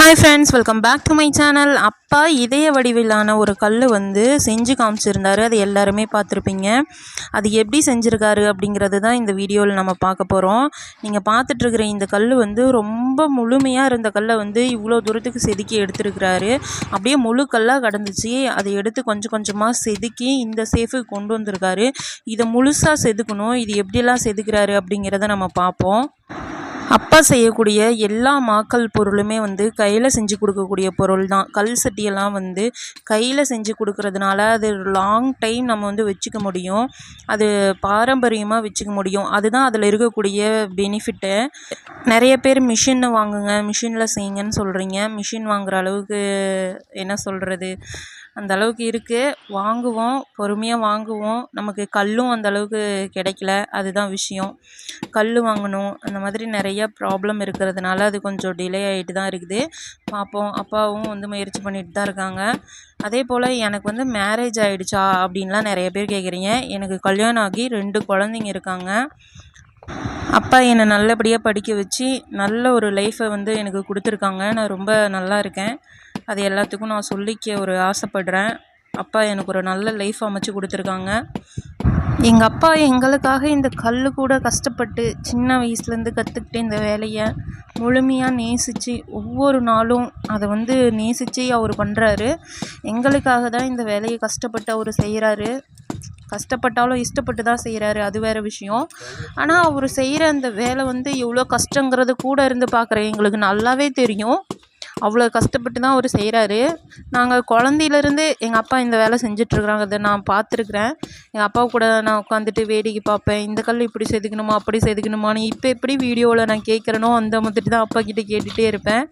Hi friends, welcome back to my channel. அப்பா இதய வடிவிலான ஒரு கல் வந்து செஞ்சு காமிச்சிருந்தாரு. அது எல்லாருமே பார்த்துருப்பீங்க. அது எப்படி செஞ்சுருக்காரு அப்படிங்கிறது தான் இந்த வீடியோவில் நம்ம பார்க்க போகிறோம். நீங்கள் பார்த்துட்ருக்குற இந்த கல் வந்து ரொம்ப முழுமையாக இருந்த கல்லை வந்து இவ்வளோ தூரத்துக்கு செதுக்கி எடுத்துருக்கிறாரு. அப்படியே முழு கல்லாக கிடந்துச்சு. அதை எடுத்து கொஞ்சம் கொஞ்சமாக செதுக்கி இந்த சேஃபுக்கு கொண்டு வந்திருக்காரு. இதை முழுசாக செதுக்கணும். இது எப்படியெல்லாம் செதுக்கிறாரு அப்படிங்கிறத நம்ம பார்ப்போம். அப்பா செய்யக்கூடிய எல்லா மாக்கல் பொருளுமே வந்து கையில் செஞ்சு கொடுக்கக்கூடிய பொருள் தான். கல் சட்டியெல்லாம் வந்து கையில் செஞ்சு கொடுக்குறதுனால அது லாங் டைம் நம்ம வந்து வச்சுக்க முடியும். அது பாரம்பரியமாக வச்சுக்க முடியும். அதுதான் அதில் இருக்கக்கூடிய பெனிஃபிட்டு. நிறைய பேர் மிஷின் வாங்குங்க, மிஷினில் செய்யுங்கன்னு சொல்கிறீங்க. மிஷின் வாங்குகிற அளவுக்கு என்ன சொல்கிறது, அந்த அளவுக்கு இருக்குது. வாங்குவோம், பொறுமையாக வாங்குவோம். நமக்கு கல்லும் அந்த அளவுக்கு கிடைக்கல, அதுதான் விஷயம். கல் வாங்கணும், அந்த மாதிரி நிறையா ப்ராப்ளம் இருக்கிறதுனால அது கொஞ்சம் டிலே ஆகிட்டு தான் இருக்குது. பார்ப்போம். அப்பாவும் வந்து முயற்சி பண்ணிட்டு தான் இருக்காங்க. அதே போல் எனக்கு வந்து மேரேஜ் ஆகிடுச்சா அப்படின்லாம் நிறைய பேர் கேட்குறீங்க. எனக்கு கல்யாணம் ஆகி 2 குழந்தைங்க இருக்காங்க. அப்பா என்னை நல்லபடியாக படிக்க வச்சு நல்ல ஒரு லைஃப்பை வந்து எனக்கு கொடுத்துருக்காங்க. நான் ரொம்ப நல்லா இருக்கேன். அது எல்லாத்துக்கும் நான் சொல்லிக்க ஒரு ஆசைப்படுறேன். அப்பா எனக்கு ஒரு நல்ல லைஃப் அமைச்சு கொடுத்துருக்காங்க. எங்கள் அப்பா எங்களுக்காக இந்த கல் கூட கஷ்டப்பட்டு சின்ன வயசுலேருந்து கற்றுக்கிட்டு இந்த வேலையை முழுமையாக நேசித்து ஒவ்வொரு நாளும் அதை வந்து நேசித்து அவர் பண்ணுறாரு. எங்களுக்காக தான் இந்த வேலையை கஷ்டப்பட்டு அவர் செய்கிறாரு. கஷ்டப்பட்டாலும் இஷ்டப்பட்டு தான் செய்கிறாரு, அது வேறு விஷயம். ஆனால் அவர் செய்கிற அந்த வேலை வந்து எவ்வளோ கஷ்டங்கிறது கூட இருந்து பார்க்குற எங்களுக்கு நல்லாவே தெரியும். அவ்வளோ கஷ்டப்பட்டு தான் அவர் செய்கிறாரு. நாங்கள் குழந்தையிலேருந்தே எங்கள் அப்பா இந்த வேலை செஞ்சிட்ருக்குறாங்க, அதை நான் பார்த்துருக்குறேன். எங்கள் அப்பா கூட நான் உட்காந்துட்டு வேடிக்கை பார்ப்பேன். இந்த கல் இப்படி செதுக்கணுமா, அப்படி செதுக்கணுமான்னு இப்போ எப்படி வீடியோவில் நான் கேட்குறேனோ அந்த மாதிரி தான் அப்பா கிட்டே கேட்டுகிட்டே இருப்பேன்.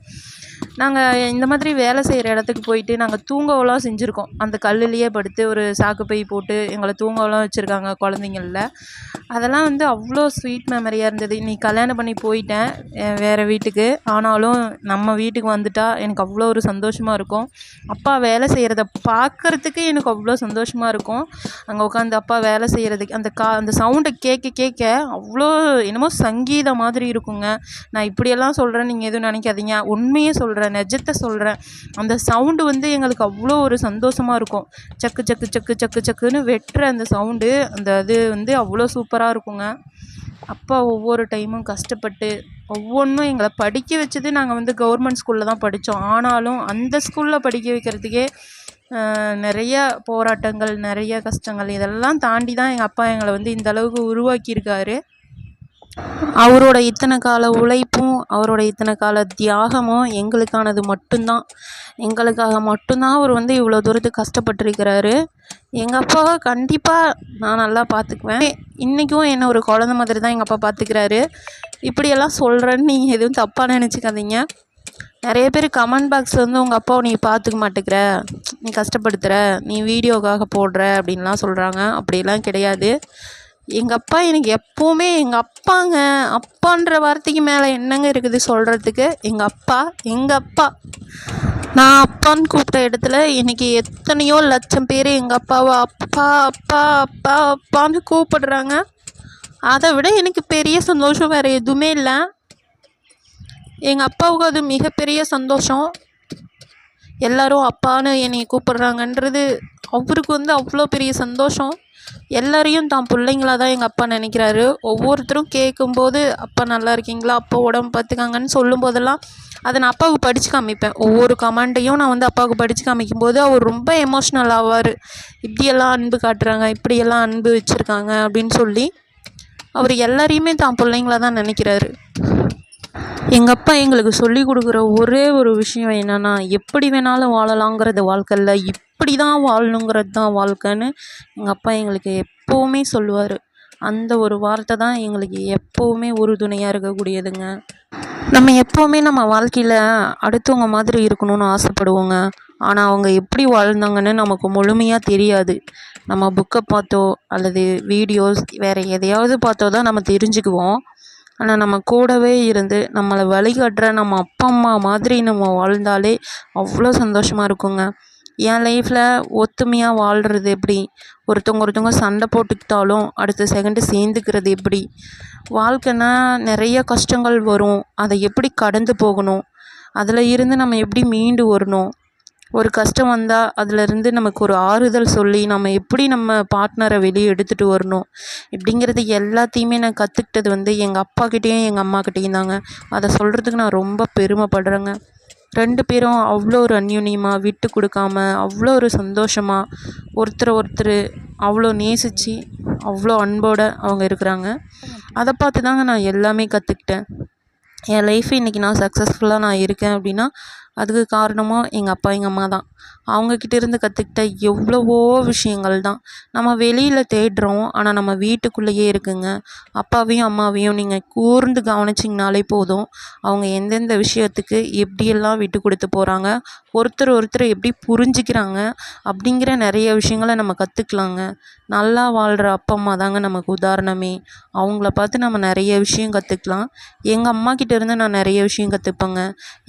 நாங்கள் இந்த மாதிரி வேலை செய்கிற இடத்துக்கு போயிட்டு நாங்கள் தூங்கவெல்லாம் செஞ்சுருக்கோம். அந்த கல்லுலேயே படுத்து ஒரு சாக்கு பை போட்டு எங்களை தூங்கவெல்லாம் வச்சுருக்காங்க குழந்தைங்களில். அதெல்லாம் வந்து அவ்வளோ ஸ்வீட் மெமரியாக இருந்தது. இன்றைக்கி கல்யாணம் பண்ணி போயிட்டேன் வேறு வீட்டுக்கு. ஆனாலும் நம்ம வீட்டுக்கு வந்துட்டால் எனக்கு அவ்வளோ ஒரு சந்தோஷமாக இருக்கும். அப்பா வேலை செய்கிறத பார்க்குறதுக்கு எனக்கு அவ்வளோ சந்தோஷமாக இருக்கும். அங்கே உட்காந்து அப்பா வேலை செய்கிறதுக்கு அந்த சவுண்டை கேட்க கேட்க அவ்வளோ என்னமோ சங்கீதம் மாதிரி இருக்குங்க. நான் இப்படியெல்லாம் சொல்கிறேன், நீங்கள் எதுவும் நினைக்காதீங்க. உண்மையே சொல்கிறேன், நிஜத்தை சொல்கிறேன். அந்த சவுண்டு வந்து எங்களுக்கு அவ்வளோ ஒரு சந்தோஷமாக இருக்கும். சக்கு சக்கு சக்கு சக்கு சக்குன்னு வெட்டுற அந்த சவுண்டு, அது வந்து அவ்வளோ சூப்பராக இருக்குங்க. அப்பா ஒவ்வொரு டைமும் கஷ்டப்பட்டு ஒவ்வொன்றும் எங்களை படிக்க வச்சது. நாங்கள் வந்து கவர்மெண்ட் ஸ்கூலில் தான் படித்தோம். ஆனாலும் அந்த ஸ்கூலில் படிக்க வைக்கிறதுக்கே நிறைய போராட்டங்கள், நிறைய கஷ்டங்கள், இதெல்லாம் தாண்டி தான் எங்கள் அப்பா எங்களை வந்து இந்த அளவுக்கு உருவாக்கியிருக்காரு. அவரோட இத்தனை கால உழைப்பும் அவரோட இத்தனை கால தியாகமும் எங்களுக்கானது மட்டும்தான். எங்களுக்காக மட்டும்தான் அவர் வந்து இவ்வளோ தூரத்துக்கு கஷ்டப்பட்டுருக்கிறாரு. எங்கள் அப்பாவை கண்டிப்பாக நான் நல்லா பார்த்துக்குவேன். இன்றைக்கும் என்ன ஒரு குழந்த மாதிரி தான் எங்கள் அப்பா பார்த்துக்கிறாரு. இப்படியெல்லாம் சொல்கிறேன்னு நீங்கள் எதுவும் தப்பாக நினச்சிக்காதீங்க. நிறைய பேர் கமெண்ட் பாக்ஸில் வந்து உங்கள் அப்பாவை நீ பார்த்துக்க மாட்டேங்கிற, நீ கஷ்டப்படுத்துகிற, நீ வீடியோக்காக போடுற அப்படின்லாம் சொல்கிறாங்க. அப்படிலாம் கிடையாது. எங்கள் அப்பா எனக்கு எப்போவுமே எங்கள் அப்பாங்க. அப்பான்ற வார்த்தைக்கு மேலே என்னங்க இருக்குது சொல்கிறதுக்கு. எங்கள் அப்பா நான் அப்பான்னு கூப்பிட்ட இடத்துல இன்றைக்கி எத்தனையோ லட்சம் பேர் எங்கள் அப்பாவை அப்பா அப்பா அப்பா அப்பான்னு கூப்பிடுறாங்க. அதை விட எனக்கு பெரிய சந்தோஷம் வேறு எதுவுமே இல்லை. எங்கள் அப்பாவுக்கு அது மிகப்பெரிய சந்தோஷம். எல்லோரும் அப்பான்னு என்னை கூப்பிடுறாங்கன்றது அவருக்கு வந்து அவ்வளோ பெரிய சந்தோஷம். எல்லாரையும் தான் பிள்ளைங்களாக தான் எங்கள் அப்பா நினைக்கிறாரு. ஒவ்வொருத்தரும் கேட்கும்போது அப்பா நல்லா இருக்கீங்களா, அப்பா உடம்பு பார்த்துக்காங்கன்னு சொல்லும்போதெல்லாம் அதை நான் அப்பாவுக்கு படித்து காமிப்பேன். ஒவ்வொரு கமெண்ட்டையும் நான் வந்து அப்பாவுக்கு படித்து காமிக்கும்போது அவர் ரொம்ப எமோஷ்னல் ஆவார். இப்படியெல்லாம் அன்பு காட்டுறாங்க, இப்படியெல்லாம் அன்பு வச்சுருக்காங்க அப்படின்னு சொல்லி அவர் எல்லாரையுமே தான் பிள்ளைங்களாக தான் நினைக்கிறாரு. எங்கள் அப்பா எங்களுக்கு சொல்லி கொடுக்குற ஒரே ஒரு விஷயம் என்னென்னா, எப்படி வேணாலும் வாழலாங்கிறது வாழ்க்கையில், இப்படி தான் வாழணுங்கிறது தான் வாழ்க்கைன்னு எங்கள் அப்பா எங்களுக்கு எப்போவுமே சொல்லுவார். அந்த ஒரு வார்த்தை தான் எங்களுக்கு எப்போவுமே உறுதுணையாக இருக்கக்கூடியதுங்க. நம்ம எப்போவுமே நம்ம வாழ்க்கையில் அடுத்தவங்க மாதிரி இருக்கணும்னு ஆசைப்படுவோங்க. ஆனால் அவங்க எப்படி வாழ்ந்தாங்கன்னு நமக்கு முழுமையாக தெரியாது. நம்ம புக்கை பார்த்தோ அல்லது வீடியோஸ் வேறு எதையாவது பார்த்தோ தான் நம்ம தெரிஞ்சுக்குவோம். ஆனால் நம்ம கூடவே இருந்து நம்மளை வழிகாட்டுற நம்ம அப்பா அம்மா மாதிரி நம்ம வாழ்ந்தாலே அவ்வளோ சந்தோஷமாக இருக்குங்க. என் லைஃப்பில் ஒத்துமையாக வாழ்கிறது எப்படி, ஒருத்தவங்க சண்டை போட்டுக்கிட்டாலும் அடுத்த செகண்டு சேர்ந்துக்கிறது எப்படி, வாழ்க்கைன்னா நிறைய கஷ்டங்கள் வரும், அதை எப்படி கடந்து போகணும், அதில் இருந்து நம்ம எப்படி மீண்டு வரணும், ஒரு கஷ்டம் வந்தால் அதிலருந்து நமக்கு ஒரு ஆறுதல் சொல்லி நம்ம எப்படி நம்ம பார்ட்னரை வெளியே எடுத்துகிட்டு வரணும் இப்படிங்கிறது எல்லாத்தையுமே நான் கற்றுக்கிட்டது வந்து எங்கள் அப்பாக்கிட்டேயும் எங்கள் அம்மாக்கிட்டேயும் தாங்க. அதை சொல்கிறதுக்கு நான் ரொம்ப பெருமைப்படுறேங்க. 2 பேரும் அவ்வளோ ஒரு அந்யோன்யமாக விட்டு கொடுக்காம அவ்வளோ ஒரு சந்தோஷமாக ஒருத்தர் அவ்வளோ நேசித்து அவ்வளோ அன்போடு அவங்க இருக்கிறாங்க. அதை பார்த்து தாங்க நான் எல்லாமே கற்றுக்கிட்டேன். என் லைஃப் இன்றைக்கி நான் சக்ஸஸ்ஃபுல்லாக நான் இருக்கேன் அப்படின்னா அதுக்கு காரணமும் எங்கள் அப்பா எங்கள் அம்மா தான். அவங்கக்கிட்ட இருந்து கற்றுக்கிட்ட எவ்வளவோ விஷயங்கள் தான் நம்ம வெளியில் தேடுறோம். ஆனால் நம்ம வீட்டுக்குள்ளேயே இருக்குங்க. அப்பாவையும் அம்மாவையும் நீங்கள் கூர்ந்து கவனிச்சிங்கனாலே போதும், அவங்க எந்தெந்த விஷயத்துக்கு எப்படியெல்லாம் விட்டு கொடுத்து போகிறாங்க, ஒருத்தர் எப்படி புரிஞ்சுக்கிறாங்க அப்படிங்கிற நிறைய விஷயங்களை நம்ம கற்றுக்கலாங்க. நல்லா வாழ்கிற அப்பா அம்மா தாங்க நமக்கு உதாரணமே. அவங்கள பார்த்து நம்ம நிறைய விஷயம் கற்றுக்கலாம். எங்கள் அம்மா கிட்டேருந்து நான் நிறைய விஷயம் கற்றுப்பேங்க.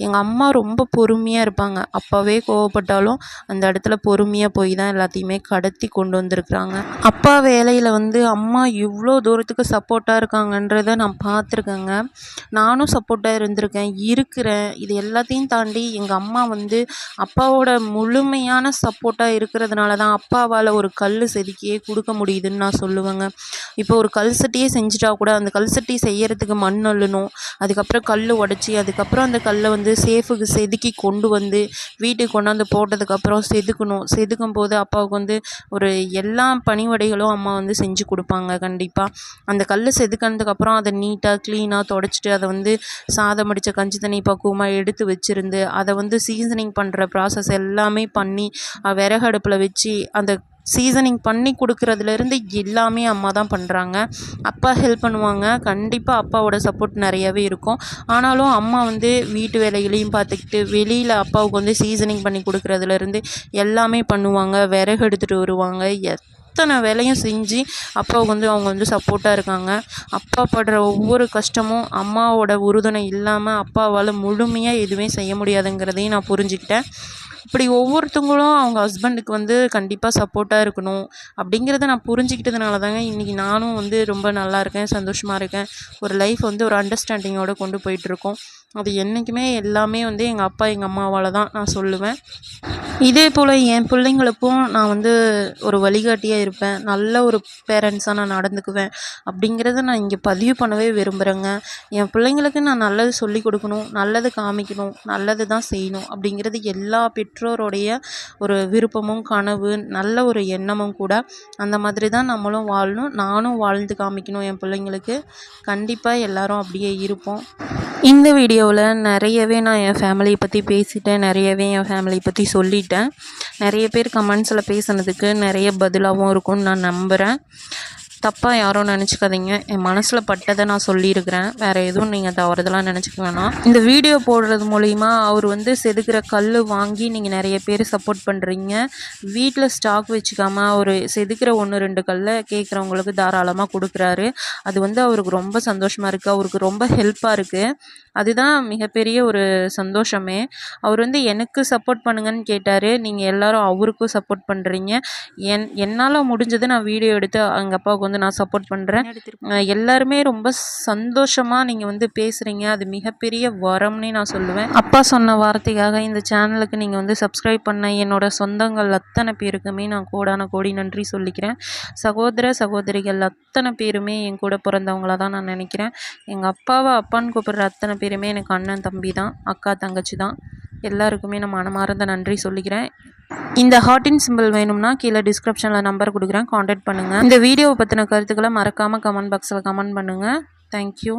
எங்கள் அம்மா ரொம்ப பொறுமையாக இருப்பாங்க. அப்பாவே கோவப்பட்டாலும் அந்த இடத்துல பொறுமையாக போய் தான் எல்லாத்தையுமே கடத்தி கொண்டு வந்திருக்கிறாங்க. அப்பா வேலையில் வந்து அம்மா இவ்வளோ தூரத்துக்கு சப்போர்ட்டாக இருக்காங்கன்றதை நான் பார்த்துருக்கேங்க. நானும் சப்போர்ட்டாக இருக்கிறேன். இது எல்லாத்தையும் தாண்டி எங்கள் அம்மா வந்து அப்பாவோட முழுமையான சப்போர்ட்டாக இருக்கிறதுனால தான் அப்பாவால் ஒரு கல் செதுக்கியே கொடுக்க முடியுதுன்னு நான் சொல்லுவேங்க. இப்போ ஒரு கல் சட்டியே செஞ்சுட்டா கூட அந்த கல் சட்டி செய்யறதுக்கு மண் அள்ளணும், அதுக்கப்புறம் கல் உடச்சி அதுக்கப்புறம் அந்த கல்லை வந்து சேஃபுக்கு செதுக்கி கொண்டு வந்து வீட்டுக்கு கொண்டாந்து போட்டதுக்கப்புறம் செதுக்கும் போது அப்பாவுக்கு வந்து ஒரு எல்லா பணிவடைகளும் அம்மா வந்து செஞ்சு கொடுப்பாங்க. கண்டிப்பாக அந்த கல் செதுக்கினதுக்கப்புறம் அதை நீட்டாக க்ளீனாக தொடச்சிட்டு அதை வந்து சாதம் அடித்த கஞ்சி தண்ணி பக்குவமாக எடுத்து வச்சுருந்து அதை வந்து சீசனிங் பண்ணுற ப்ராசஸ் எல்லாமே பண்ணி விறகு அடுப்பில் வச்சு அந்த சீசனிங் பண்ணி கொடுக்குறதுலேருந்து எல்லாமே அம்மா தான் பண்ணுறாங்க. அப்பா ஹெல்ப் பண்ணுவாங்க. கண்டிப்பாக அப்பாவோட சப்போர்ட் நிறையாவே இருக்கும். ஆனாலும் அம்மா வந்து வீட்டு வேலைகளையும் பார்த்துக்கிட்டு வெளியில் அப்பாவுக்கு வந்து சீசனிங் பண்ணி கொடுக்குறதுலேருந்து எல்லாமே பண்ணுவாங்க. விறகு எடுத்துகிட்டு வருவாங்க. எத்தனை வேலையும் செஞ்சு அப்பாவுக்கு வந்து அவங்க வந்து சப்போர்ட்டாக இருக்காங்க. அப்பா படுற ஒவ்வொரு கஷ்டமும் அம்மாவோட உறுதுணை இல்லாமல் அப்பாவால் முழுமையாக எதுவுமே செய்ய முடியாதுங்கிறதையும் நான் புரிஞ்சுக்கிட்டேன். இப்படி ஒவ்வொருத்தவங்களும் அவங்க ஹஸ்பண்டுக்கு வந்து கண்டிப்பாக சப்போர்ட்டாக இருக்கணும் அப்படிங்கிறத நான் புரிஞ்சுக்கிட்டதுனால தாங்க இன்றைக்கி நானும் வந்து ரொம்ப நல்லா இருக்கேன், சந்தோஷமாக இருக்கேன். ஒரு லைஃப் வந்து ஒரு அண்டர்ஸ்டாண்டிங்கோடு கொண்டு போயிட்டுருக்கோம். அது என்றைக்குமே எல்லாமே வந்து எங்கள் அப்பா எங்கள் அம்மாவால் தான் நான் சொல்லுவேன். இதே போல் என் பிள்ளைங்களுக்கும் நான் வந்து ஒரு வழிகாட்டியாக இருப்பேன். நல்ல ஒரு பேரண்ட்ஸாக நான் நடந்துக்குவேன் அப்படிங்கிறத நான் இங்கே பதிவு பண்ணவே விரும்புகிறேங்க. என் பிள்ளைங்களுக்கு நான் நல்லது சொல்லி கொடுக்கணும், நல்லது காமிக்கணும், நல்லது தான் செய்யணும் அப்படிங்கிறது எல்லா பெற்றோருடைய ஒரு விருப்பமும் கனவு, நல்ல ஒரு எண்ணமும் கூட. அந்த மாதிரி தான் நம்மளும் வாழணும், நானும் வாழ்ந்து காமிக்கணும் என் பிள்ளைங்களுக்கு. கண்டிப்பாக எல்லாரும் அப்படியே இருப்போம். இந்த வீடியோவில் நிறையவே நான் என் ஃபேமிலியை பற்றி பேசிட்டேன், நிறையவே என் ஃபேமிலியை பற்றி சொல்லிட்டேன். நிறைய பேர் கமெண்ட்ஸில் பேசுனதுக்கு நிறைய பதிலாகவும் இருக்கும்னு நான் நம்புகிறேன். தப்பாக யாரும் நினச்சிக்காதீங்க. என் மனசில் பட்டதை நான் சொல்லியிருக்கிறேன். வேறு எதுவும் நீங்கள் தவறுதலாக நினச்சிக்க வேணாம். இந்த வீடியோ போடுறது மூலிமா அவர் வந்து செதுக்கிற கல் வாங்கி நீங்கள் நிறைய பேர் சப்போர்ட் பண்ணுறீங்க. வீட்டில் ஸ்டாக் வச்சுக்காமல் ஒரு செதுக்கிற 1-2 கல்லை கேட்குறவங்களுக்கு தாராளமாக கொடுக்குறாரு. அது வந்து அவருக்கு ரொம்ப சந்தோஷமாக இருக்குது, அவருக்கு ரொம்ப ஹெல்ப்பாக இருக்குது. அதுதான் மிகப்பெரிய ஒரு சந்தோஷமே. அவர் வந்து எனக்கு சப்போர்ட் பண்ணுங்கன்னு கேட்டார். நீங்கள் எல்லோரும் அவருக்கும் சப்போர்ட் பண்ணுறீங்க. என்னால் முடிஞ்சது நான் வீடியோ எடுத்து எங்கள் அப்பாவுக்கு வந்து நான் சப்போர்ட் பண்ணுறேன். எல்லாருமே ரொம்ப சந்தோஷமாக நீங்கள் வந்து பேசுகிறீங்க. அது மிகப்பெரிய வரம்னே நான் சொல்லுவேன். அப்பா சொன்ன வார்த்தைக்காக இந்த சேனலுக்கு நீங்கள் வந்து சப்ஸ்கிரைப் பண்ண என்னோட சொந்தங்கள் அத்தனை பேருக்குமே நான் கோடான கோடி நன்றி சொல்லிக்கிறேன். சகோதர சகோதரிகள் அத்தனை பேருமே என் கூட பிறந்தவங்களாக தான் நான் நினைக்கிறேன். எங்கள் அப்பாவை அப்பான்னு கூப்பிட்ற அத்தனை பேருமே எனக்கு அண்ணன் தம்பி தான், அக்கா தங்கச்சி தான். எல்லாருக்குமே நான் மனமார்ந்த நன்றி சொல்லிக்கிறேன். இந்த ஹார்ட்டின் சிம்பிள் வேணும்னா கீழே டிஸ்கிரிப்ஷனில் நம்பர் கொடுக்குறேன், காண்டாக்ட் பண்ணுங்கள். இந்த வீடியோவை பற்றின கருத்துக்களை மறக்காமல் கமெண்ட் பாக்ஸில் கமெண்ட் பண்ணுங்கள். தேங்க்யூ.